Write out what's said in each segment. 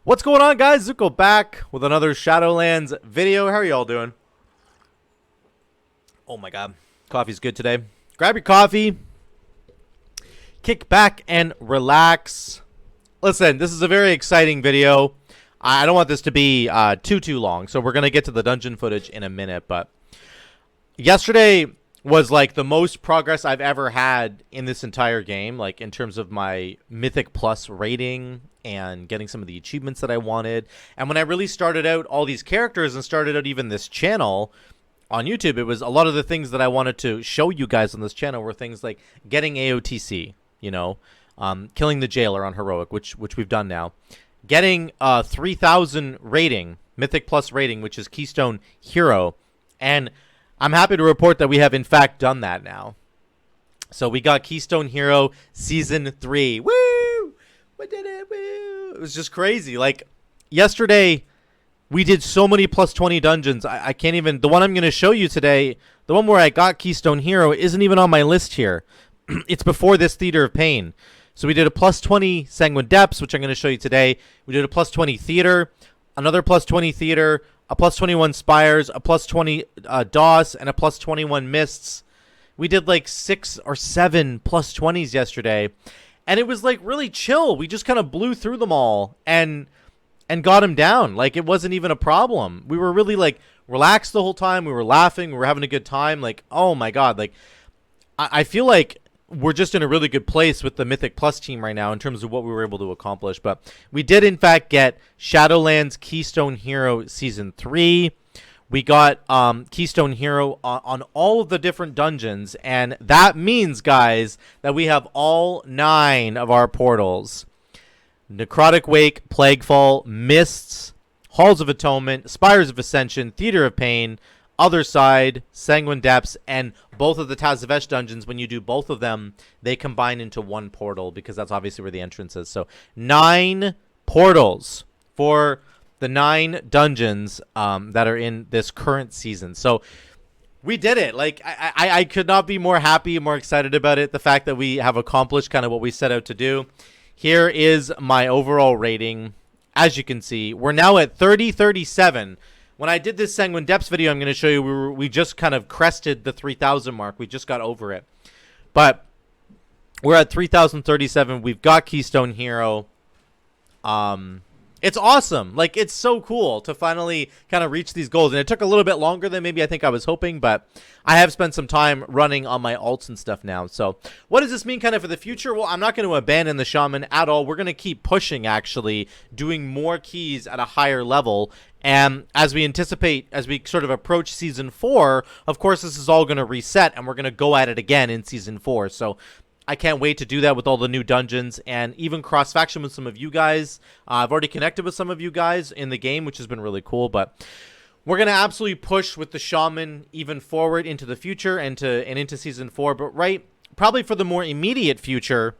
What's going on, guys? Zuco back with another Shadowlands video. How are y'all doing? Oh my god, coffee's good today. Grab your coffee, kick back and relax. Listen, this is a very exciting video. I don't want this to be too long, so we're gonna get to the dungeon footage in a minute. But yesterday was like the most progress I've ever had in this entire game, like in terms of my Mythic Plus rating and getting some of the achievements that I wanted. And when I really started out all these characters and started out even this channel on YouTube, it was a lot of the things that I wanted to show you guys on this channel were things like getting AOTC, you know, killing the jailer on heroic, which we've done now, getting 3,000 rating, Mythic Plus rating, which is Keystone Hero, and I'm happy to report that we have in fact done that now. So we got Keystone Hero Season 3. Woo! We did it! Woo! It was just crazy. Like, yesterday, we did so many plus 20 dungeons. I can't even... The one I'm going to show you today, the one where I got Keystone Hero, isn't even on my list here. It's before this Theater of Pain. So we did a plus 20 Sanguine Depths, which I'm going to show you today. We did a plus 20 Theater, another plus 20 Theater, a plus 21 Spires, a plus 20 DOS, and a plus 21 Mists. We did like 6 or 7 plus 20s yesterday. And it was like really chill. We just kind of blew through them all and got them down. Like, it wasn't even a problem. We were really like relaxed the whole time. We were laughing. We were having a good time. Like, oh my God. Like, I feel like we're just in a really good place with the Mythic Plus team right now in terms of what we were able to accomplish. But we did, in fact, get Shadowlands Keystone Hero Season 3. We got Keystone Hero on all of the different dungeons. And that means, guys, that we have all 9 of our portals. Necrotic Wake, Plaguefall, Mists, Halls of Atonement, Spires of Ascension, Theater of Pain, Other Side, Sanguine Depths, and both of the Tazavesh dungeons. When you do both of them, they combine into one portal because that's obviously where the entrance is. So 9 portals for the 9 dungeons that are in this current season. So we did it. Like, I could not be more happy, more excited about it. The fact that we have accomplished kind of what we set out to do. Here is my overall rating. As you can see, we're now at 3037. When I did this Sanguine Depths video, I'm going to show you, we just kind of crested the 3,000 mark. We just got over it. But we're at 3,037. We've got Keystone Hero. It's awesome. Like, it's so cool to finally kind of reach these goals. And it took a little bit longer than maybe I think I was hoping, but I have spent some time running on my alts and stuff now. So what does this mean kind of for the future? Well, I'm not going to abandon the Shaman at all. We're going to keep pushing, actually, doing more keys at a higher level. And as we anticipate, as we sort of approach Season 4, of course, this is all going to reset, and we're going to go at it again in Season 4. So I can't wait to do that with all the new dungeons and even cross-faction with some of you guys. I've already connected with some of you guys in the game, which has been really cool. But we're going to absolutely push with the Shaman even forward into the future and into Season 4. But probably for the more immediate future,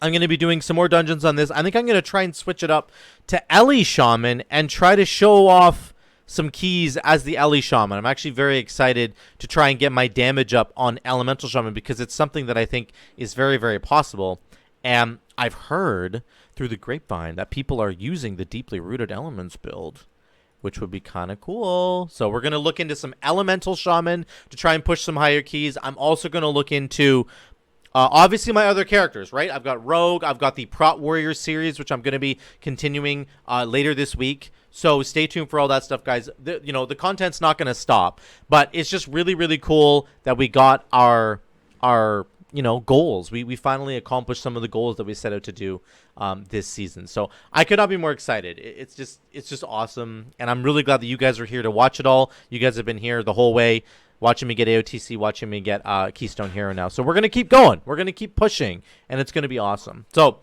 I'm going to be doing some more dungeons on this. I think I'm going to try and switch it up to Ellie Shaman and try to show off some keys as the Ellie Shaman. I'm actually very excited to try and get my damage up on Elemental Shaman because it's something that I think is very, very possible. And I've heard through the grapevine that people are using the Deeply Rooted Elements build, which would be kind of cool. So we're going to look into some Elemental Shaman to try and push some higher keys. I'm also going to look into obviously my other characters, right? I've got Rogue, I've got the Prot Warrior series, which I'm going to be continuing later this week. So stay tuned for all that stuff, guys. The content's not going to stop, but it's just really, really cool that we got our goals. We finally accomplished some of the goals that we set out to do this season. So I could not be more excited. It's just awesome, and I'm really glad that you guys are here to watch it all. You guys have been here the whole way, watching me get AOTC, watching me get Keystone Hero now. So we're going to keep going. We're going to keep pushing, and it's going to be awesome. So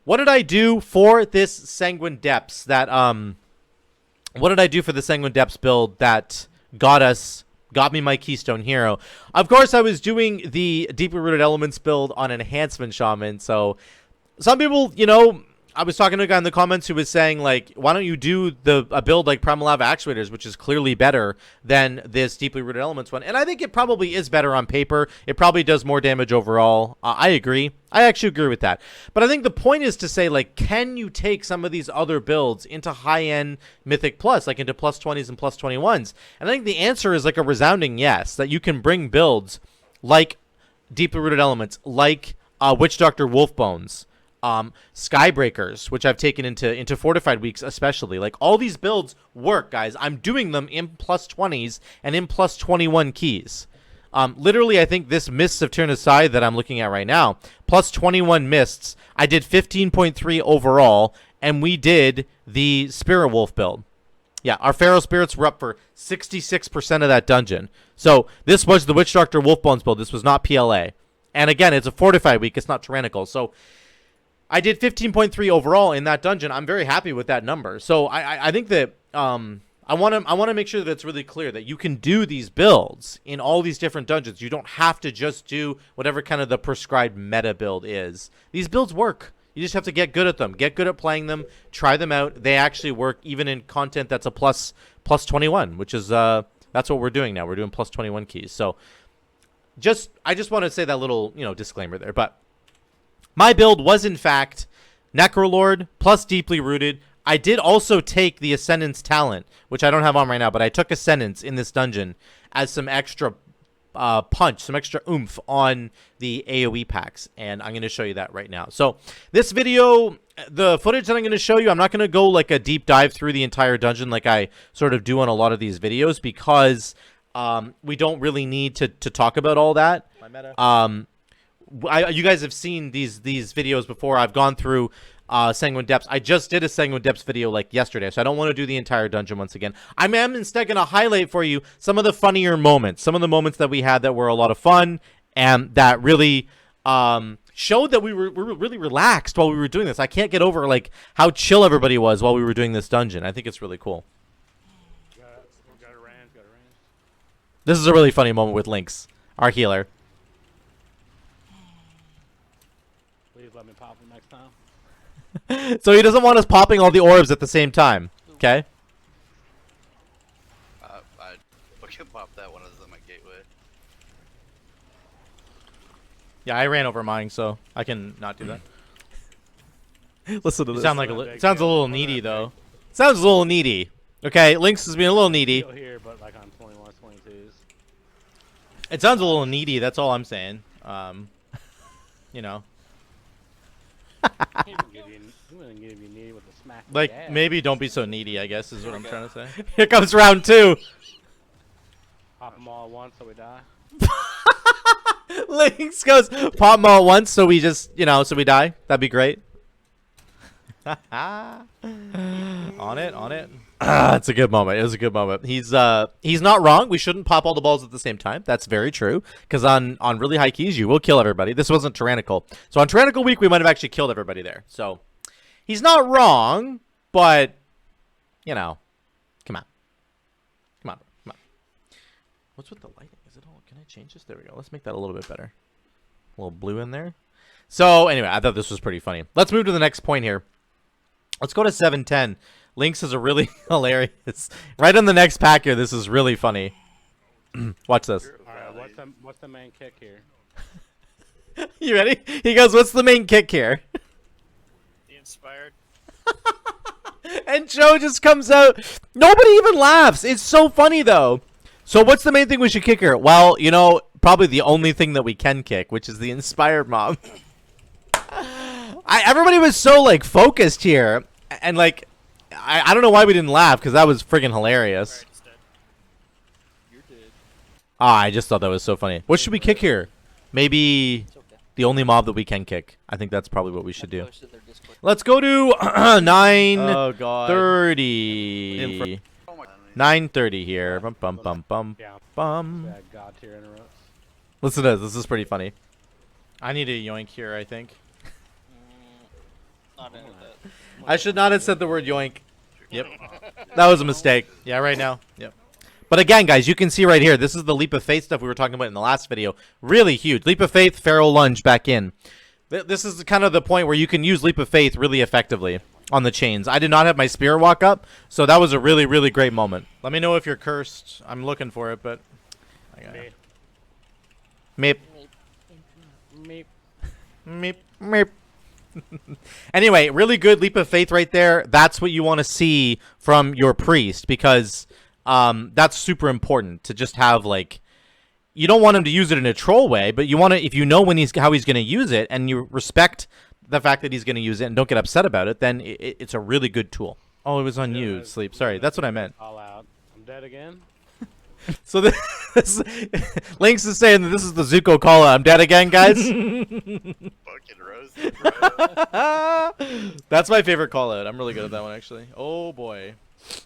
what did I do for this Sanguine Depths what did I do for the Sanguine Depths build that got me my Keystone Hero? Of course, I was doing the Deeply Rooted Elements build on Enhancement Shaman. So some people, I was talking to a guy in the comments who was saying, like, why don't you do a build like Primal Lava Actuators, which is clearly better than this Deeply Rooted Elements one. And I think it probably is better on paper. It probably does more damage overall. I agree. I actually agree with that. But I think the point is to say, like, can you take some of these other builds into high-end Mythic Plus, like into plus 20s and plus 21s? And I think the answer is like a resounding yes, that you can bring builds like Deeply Rooted Elements, like Witch Doctor Wolfbones, Skybreakers, which I've taken into Fortified Weeks especially. Like, all these builds work, guys. I'm doing them in plus 20s and in plus 21 keys. Literally, I think this Mists of Turnasai that I'm looking at right now, plus 21 Mists, I did 15.3 overall, and we did the Spirit Wolf build. Yeah, our Pharaoh Spirits were up for 66% of that dungeon. So this was the Witch Doctor Wolfbones build. This was not PLA. And again, it's a Fortified Week. It's not Tyrannical. So I did 15.3 overall in that dungeon. I'm very happy with that number. So I think that I want to make sure that it's really clear that you can do these builds in all these different dungeons. You don't have to just do whatever kind of the prescribed meta build is. These builds work. You just have to get good at them. Get good at playing them. Try them out. They actually work even in content that's a plus 21, which is that's what we're doing now. We're doing plus 21 keys. So I just want to say that little, disclaimer there. But my build was, in fact, Necrolord plus Deeply Rooted. I did also take the Ascendance talent, which I don't have on right now, but I took Ascendance in this dungeon as some extra punch, some extra oomph on the AoE packs, and I'm going to show you that right now. So this video, the footage that I'm going to show you, I'm not going to go like a deep dive through the entire dungeon like I sort of do on a lot of these videos, because we don't really need to talk about all that. My meta. You guys have seen these videos before. I've gone through Sanguine Depths. I just did a Sanguine Depths video like yesterday, so I don't want to do the entire dungeon once again. I am instead going to highlight for you some of the funnier moments, some of the moments that we had that were a lot of fun and that really showed that we were really relaxed while we were doing this. I can't get over like how chill everybody was while we were doing this dungeon. I think it's really cool. Got a range. This is a really funny moment with Lynx, our healer. Please let me pop him next time. So he doesn't want us popping all the orbs at the same time. Okay. We can pop that one as my gateway. Yeah, I ran over mine, so I can not do that. Listen to this. It sounds a little needy, though. Sounds a little needy. Okay, Lynx is being a little needy. Here, but like on 21s, 22s. It sounds a little needy. That's all I'm saying. I'm gonna give you needy with a smack. Like, maybe don't be so needy, I guess, is what I'm trying to say. Here comes round 2. Pop them all at once so we die. Lynx goes, pop them all at once so we just, so we die. That'd be great. On it. It's a good moment. It was a good moment. He's not wrong. We shouldn't pop all the balls at the same time. That's very true. Because on really high keys, you will kill everybody. This wasn't Tyrannical. So on Tyrannical Week, we might have actually killed everybody there. So he's not wrong, but, come on. What's with the lighting? Is it all? Can I change this? There we go. Let's make that a little bit better. A little blue in there. So anyway, I thought this was pretty funny. Let's move to the next point here. Let's go to 710. Lynx is a really hilarious. Right on the next pack here, this is really funny. Watch this. Alright, what's the main kick here? You ready? He goes, what's the main kick here? The inspired. And Joe just comes out. Nobody even laughs. It's so funny, though. So what's the main thing we should kick here? Well, probably the only thing that we can kick, which is the inspired mob. Everybody was so, like, focused here. And, like, I don't know why we didn't laugh, because that was friggin' hilarious. I just thought that was so funny. What should we kick here? Maybe the only mob that we can kick. I think that's probably what we should do. Let's go to 9:30. 9:30 here. Bum bum bum bum bum. God tier interrupts. Listen to this. This is pretty funny. I need a yoink here, I think. I should not have said the word yoink. Yep. That was a mistake. Yeah, right now. Yep. But again, guys, you can see right here, this is the Leap of Faith stuff we were talking about in the last video. Really huge. Leap of Faith, Feral Lunge back in. This is kind of the point where you can use Leap of Faith really effectively on the chains. I did not have my Spirit Walk up, so that was a really, really great moment. Let me know if you're cursed. I'm looking for it, but... I got it. Meep. Meep. Meep. Meep. Anyway, really good Leap of Faith right there. That's what you want to see from your priest, because that's super important to just have, like... You don't want him to use it in a troll way, but you want to, if you know how he's going to use it, and you respect the fact that he's going to use it and don't get upset about it, then it's a really good tool. Oh, it was on you, Sleep. Sorry, that's what I meant. All out. I'm dead again. So Lynx is saying that this is the Zuco Callout. I'm dead again, guys. Fucking roasted, bro. That's my favorite callout. I'm really good at that one, actually. Oh boy.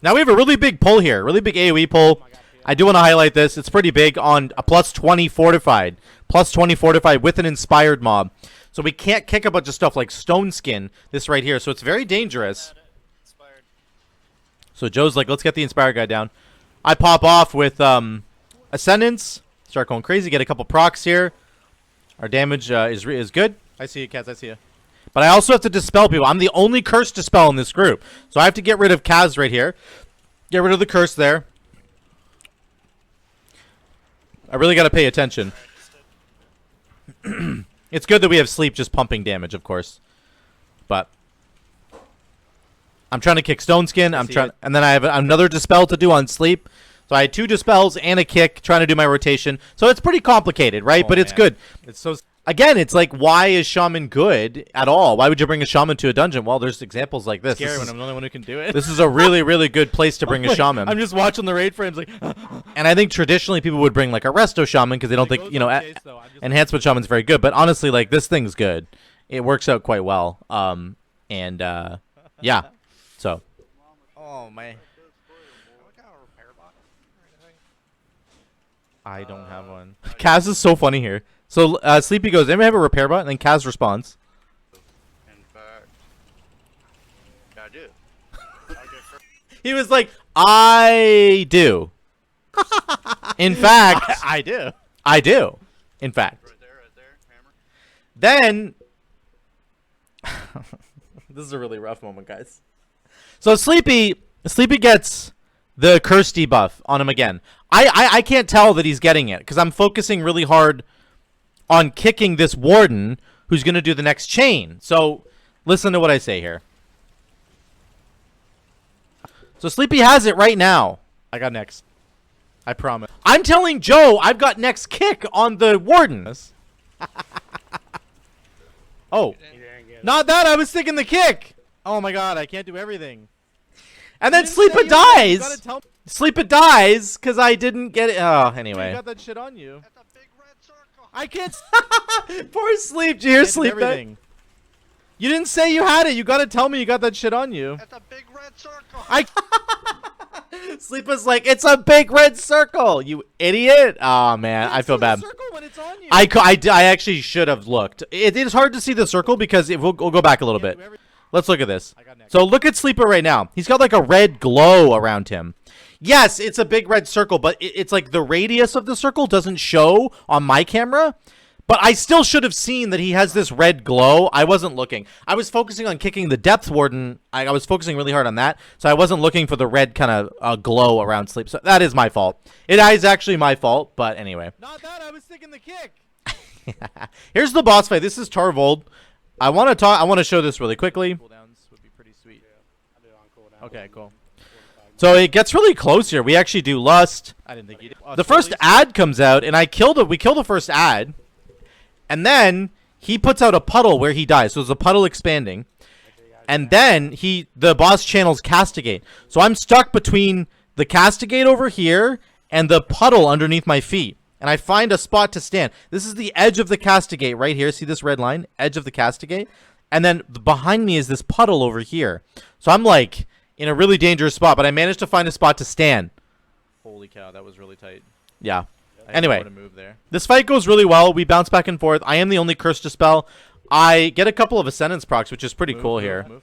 Now we have a really big pull here, really big AoE pull. I do want to highlight this. It's pretty big on a plus 20 fortified. Plus 20 fortified with an inspired mob. So we can't kick a bunch of stuff like Stone Skin, this right here. So it's very dangerous. So Joe's like, let's get the inspired guy down. I pop off with Ascendance. Start going crazy. Get a couple procs here. Our damage is good. I see you, Kaz. I see you. But I also have to dispel people. I'm the only curse dispel in this group. So I have to get rid of Kaz right here. Get rid of the curse there. I really got to pay attention. It's good that we have Sleep just pumping damage, of course. But I'm trying to kick Stone Skin. And then I have another dispel to do on Sleep. So I had 2 dispels and a kick trying to do my rotation. So it's pretty complicated, right? But it's good. It's so... Again, it's like, why is Shaman good at all? Why would you bring a Shaman to a dungeon? Well, there's examples like this. Scary when I'm the only one who can do it. This is a really, really good place to bring a Shaman. I'm just watching the raid frames like... And I think traditionally people would bring like a Resto Shaman because they don't think, you know, Enhancement Shaman's very good. But honestly, like, this thing's good. It works out quite well. Yeah. So. Oh, my... I don't have one. Kaz is so funny here. So Sleepy goes, anybody have a repair bot? And then Kaz responds. In fact, yeah, I do. He was like, I do. In fact, I do. I do. In fact. Right there, hammer. Then, this is a really rough moment, guys. So Sleepy gets the curse debuff on him again. I can't tell that he's getting it because I'm focusing really hard on kicking this warden who's going to do the next chain. So listen to what I say here. So Sleepy has it right now. I got next. I promise. I'm telling Joe I've got next kick on the warden. Oh, not that. I was thinking the kick. Oh my god, I can't do everything. And then Sleepy dies. Sleepy dies because I didn't get it. Oh, anyway. You got that shit on you. That's a big red circle. I can't. Poor Sleep. Did you hear Sleep? Everything. You didn't say you had it. You got to tell me you got that shit on you. That's a big red circle. Sleep was like, it's a big red circle, you idiot. Oh man, I feel bad. Circle when it's on you. I actually should have looked. It is hard to see the circle because we'll go back a little bit. Let's look at this. So look at Sleeper right now. He's got like a red glow around him. Yes, it's a big red circle, but it's like the radius of the circle doesn't show on my camera. But I still should have seen that he has this red glow. I wasn't looking. I was focusing on kicking the Depth Warden. I was focusing really hard on that. So I wasn't looking for the red kind of glow around Sleep. So that is my fault. It is actually my fault, but anyway. Not that. I was thinking the kick. Here's the boss fight. This is Tarvold. I want to show this really quickly. Cooldowns would be pretty sweet. Okay, cool. So it gets really close here. We actually do Lust. I didn't think you did. The first ad comes out, and we kill the first ad. And then he puts out a puddle where he dies. So there's a puddle expanding. And then the boss channels Castigate. So I'm stuck between the Castigate over here and the puddle underneath my feet. And I find a spot to stand. This is the edge of the Castigate right here. See this red line? Edge of the Castigate. And then behind me is this puddle over here. So I'm like in a really dangerous spot. But I managed to find a spot to stand. Holy cow, that was really tight. Yeah. I didn't know Anyway, where to move there. this fight goes really well. We bounce back and forth. I am the only curse to spell. I get a couple of Ascendance procs, which is pretty cool here. Move.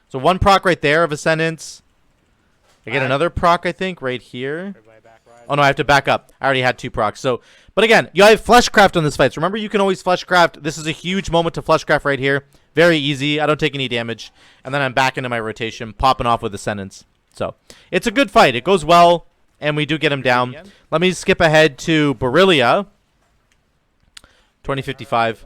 So one proc right there of Ascendance. I get another proc, I think, right here. Everybody back riding. Oh no, I have to back up. I already had 2 procs. So, but again, you have Fleshcraft on this fight. So remember, you can always Fleshcraft. This is a huge moment to Fleshcraft right here. Very easy. I don't take any damage. And then I'm back into my rotation, popping off with Ascendance. So, it's a good fight. It goes well, and we do get him down. Let me skip ahead to Beryllia. 2055.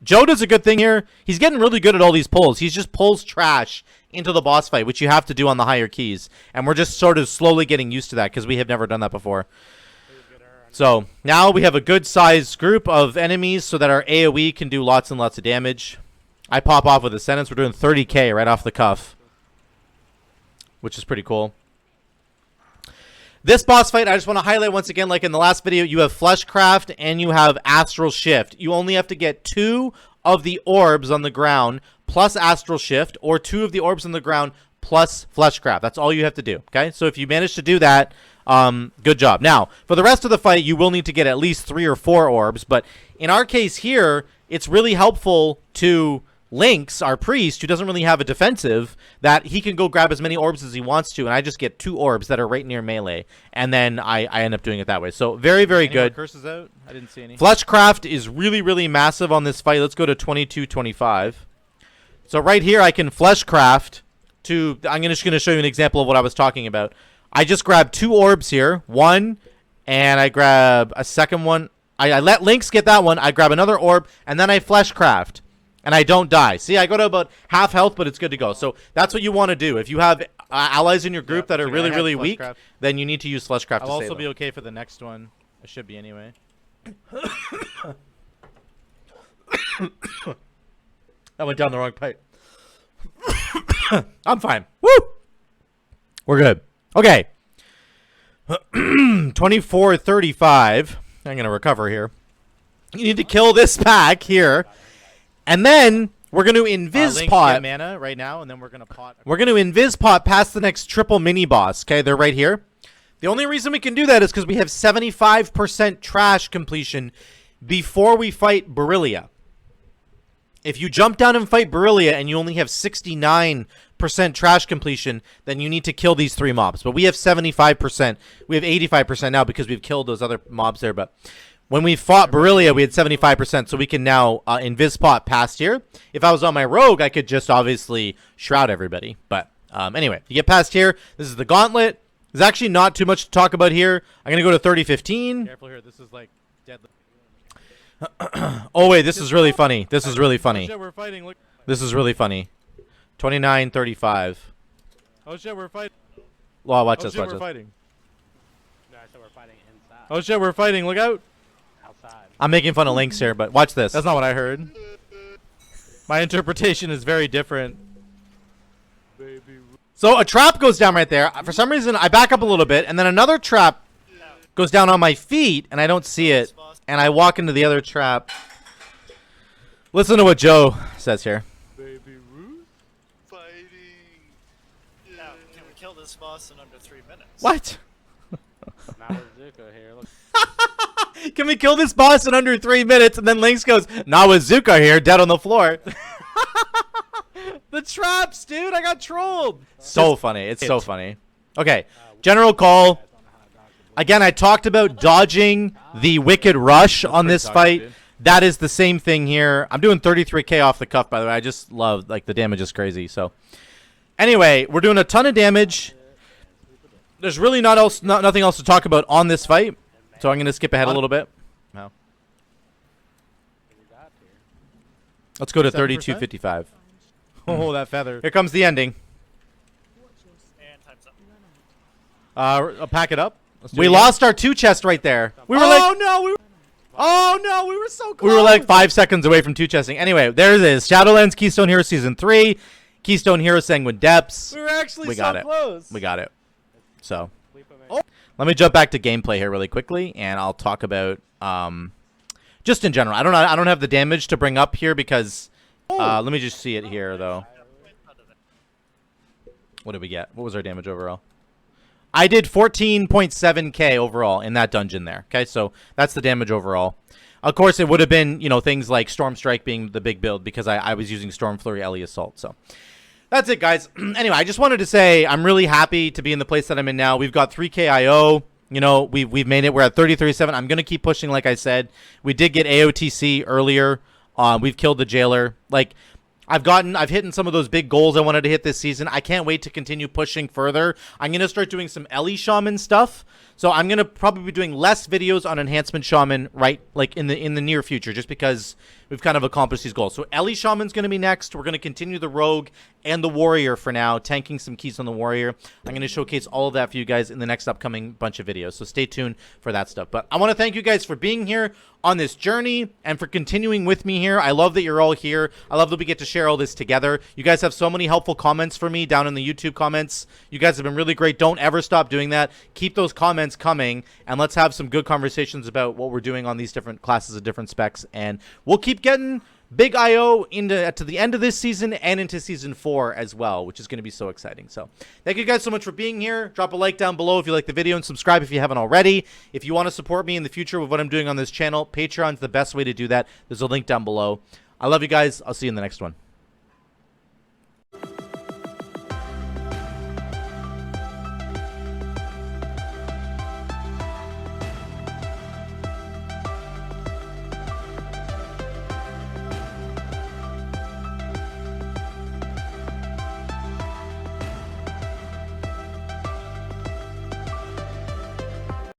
Joe does a good thing here. He's getting really good at all these pulls. He just pulls trash into the boss fight, which you have to do on the higher keys. And we're just sort of slowly getting used to that because we have never done that before. So, now we have a good-sized group of enemies so that our AoE can do lots and lots of damage. I pop off with Ascendance. We're doing 30k right off the cuff, which is pretty cool. This boss fight, I just want to highlight once again, like in the last video, you have Fleshcraft and you have Astral Shift. You only have to get 2 of the orbs on the ground plus Astral Shift, or 2 of the orbs on the ground plus Fleshcraft. That's all you have to do, okay? So if you manage to do that, good job. Now, for the rest of the fight, you will need to get at least 3 or 4 orbs, but in our case here, it's really helpful to Xlyynks, our priest, who doesn't really have a defensive, that he can go grab as many orbs as he wants to, and I just get 2 orbs that are right near melee, and then I end up doing it that way. So very, very good. Curses out? I didn't see any. Fleshcraft is really, really massive on this fight. Let's go to 2225. So right here, I can Fleshcraft to... I'm just going to show you an example of what I was talking about. I just grab 2 orbs here. 1, and I grab a second one. I let Xlyynks get that one. I grab another orb, and then I Fleshcraft. And I don't die. See, I go to about half health, but it's good to go. So that's what you want to do. If you have allies in your group that are really, really weak, then you need to use Fleshcraft to save them. I'll also be okay for the next one. I should be anyway. I went down the wrong pipe. I'm fine. Woo! We're good. Okay. 2435. I'm going to recover here. You need to kill this pack here. And then we're going to Invis pot mana right now, and then we're going to pot. We're going to Invis pot past the next triple mini boss. Okay, they're right here. The only reason we can do that is because we have 75% trash completion before we fight Beryllia. If you jump down and fight Beryllia and you only have 69% trash completion, then you need to kill these 3 mobs. But we have 75%. We have 85% now because we've killed those other mobs there. But when we fought Beryllia, we had 75%, so we can now Invis pot past here. If I was on my rogue, I could just obviously shroud everybody. But anyway, you get past here. This is the gauntlet. There's actually not too much to talk about here. I'm going to go to 3015. Careful here. This is like deadly. Oh, wait. This is really funny. This is really funny. Oh, shit, we're fighting. Look. This is really funny. 2935. Oh, shit, we're fighting. Well, watch Oh, this. shit, Watch we're this. fighting. No, I said we're fighting inside. Oh, shit, we're fighting. Look out. Outside. I'm making fun of Xlyynks here, but watch this. That's not what I heard. My interpretation is very different. So a trap goes down right there. For some reason, I back up a little bit, and then another trap goes down on my feet, and I don't see it. And I walk into the other trap. Listen to what Joe says here. Fighting. Now, can we kill this boss in under 3 minutes? What? Now with Zuco here. Look. Can we kill this boss in under 3 minutes? And then Xlyynks goes, "Not with Zuco here, dead on the floor." The traps, dude. I got trolled. So funny. It's so funny. Okay. General call. Again, I talked about dodging the Wicked Rush on this fight. dude. That is the same thing here. I'm doing 33k off the cuff, by the way. I just love, like, the damage is crazy. So, anyway, we're doing a ton of damage. There's really nothing else to talk about on this fight. So I'm going to skip ahead a little bit. No. Let's go to 3255. Oh, that feather. Here comes the ending. And time's up. Pack it up. Let's do We it lost our 2 chest right there. We were like, Oh no, we were so close. we were like 5 seconds away from 2 chesting. Anyway, there it is. Shadowlands Keystone Hero Season 3. Keystone Hero Sanguine Depths. We were actually We got so it. close. We got it. So, Oh. let me jump back to gameplay here really quickly, and I'll talk about just in general. I don't have the damage to bring up here because let me just see it here though. What did we get? What was our damage overall? I did 14.7k overall in that dungeon there. Okay, so that's the damage overall. Of course, it would have been, you know, things like Storm Strike being the big build because I was using Storm Flurry, Ellie Assault. So that's it, guys. Anyway, I just wanted to say I'm really happy to be in the place that I'm in now. We've got 3k IO. You know, we've made it. We're at 30-37. I'm gonna keep pushing, like I said. We did get AOTC earlier. We've killed the jailer. Like, I've hit some of those big goals I wanted to hit this season. I can't wait to continue pushing further. I'm gonna start doing some Ellie Shaman stuff. So I'm gonna probably be doing less videos on Enhancement Shaman, right? Like in the near future, just because we've kind of accomplished these goals. So Ellie Shaman's gonna be next. We're gonna continue the Rogue and the Warrior for now, tanking some keys on the Warrior. I'm gonna showcase all of that for you guys in the next upcoming bunch of videos. So stay tuned for that stuff. But I want to thank you guys for being here on this journey and for continuing with me here. I love that you're all here. I love that we get to share all this together. You guys have so many helpful comments for me down in the YouTube comments. You guys have been really great. Don't ever stop doing that. Keep those comments coming, and let's have some good conversations about what we're doing on these different classes of different specs. And we'll keep getting big IO to the end of this season and into season 4 as well, which is going to be so exciting. So thank you guys so much for being here. Drop a like down below if you like the video, and subscribe if you haven't already. If you want to support me in the future with what I'm doing on this channel, Patreon's the best way to do that. There's a link down below. I love you guys. I'll see you in the next one.